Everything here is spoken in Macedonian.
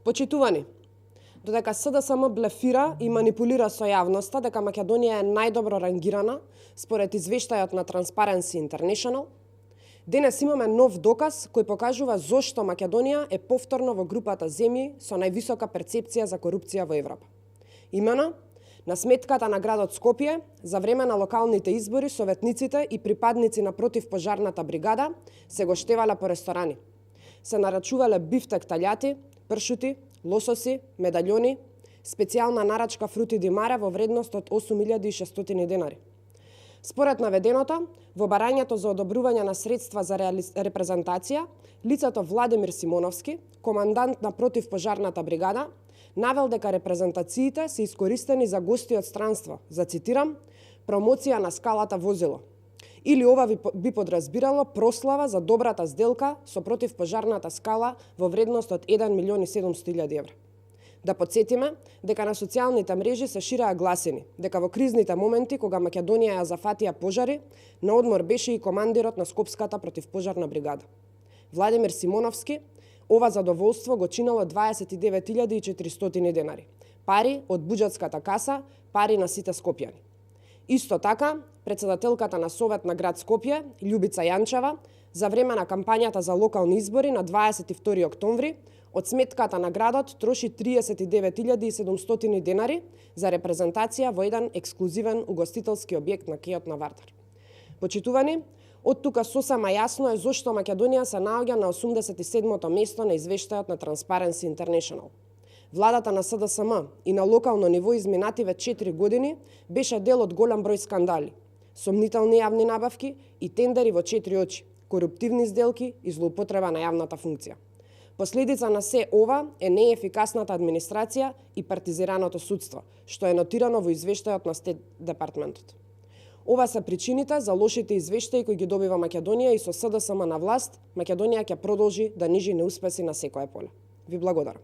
Почитувани, додека СДСМ блефира и манипулира со јавноста дека Македонија е најдобро рангирана според извештајот на Transparency International, денес имаме нов доказ кој покажува зошто Македонија е повторно во групата земји со највисока перцепција за корупција во Европа. Имено, на сметката на градот Скопје, за време на локалните избори, советниците и припадници на противпожарната бригада се гоштевале по ресторани. Се нарачувале бифтек таљати, пршути, лососи, медаљони, специјална нарачка фрути ди маре во вредност од 8600 денари. Според наведеното, во барањето за одобрување на средства за репрезентација, лицето Владимир Симоновски, командант на противпожарната бригада, навел дека репрезентациите се искористени за гости од странство, за цитирам, промоција на скалата возило. Или ова би подразбирало прослава за добрата сделка со противпожарната скала во вредност од 1.700.000 евра. Да подсетиме дека на социјалните мрежи се шираа гласини дека во кризните моменти кога Македонија ја зафатија пожари, на одмор беше и командирот на Скопската противпожарна бригада. Владимир Симоновски ова задоволство го чинело 29.400 денари. Пари од буџетската каса, пари на сите скопјани. Исто така, председателката на Совет на град Скопје, Љубица Јанчева, за време на кампањата за локални избори на 22 октомври, од сметката на градот троши 39.700 денари за репрезентација во еден ексклузивен угостителски објект на кејот на Вардар. Почитувани, од тука сосема јасно е зошто Македонија се наоѓа на 87-то место на извештајот на Transparency International. Владата на СДСМ и на локално ниво изминативе 4 години беше дел од голем број скандали, сомнителни јавни набавки и тендери во 4 очи, коруптивни сделки и злоупотреба на јавната функција. Последица на се ова е неефикасната администрација и партизираното судство, што е нотирано во извештајот на Стет департментот. Ова се причините за лошите извештаи кои ги добива Македонија и со СДСМ на власт, Македонија ќе продолжи да нижи неуспеси на секое поле. Ви благодарам.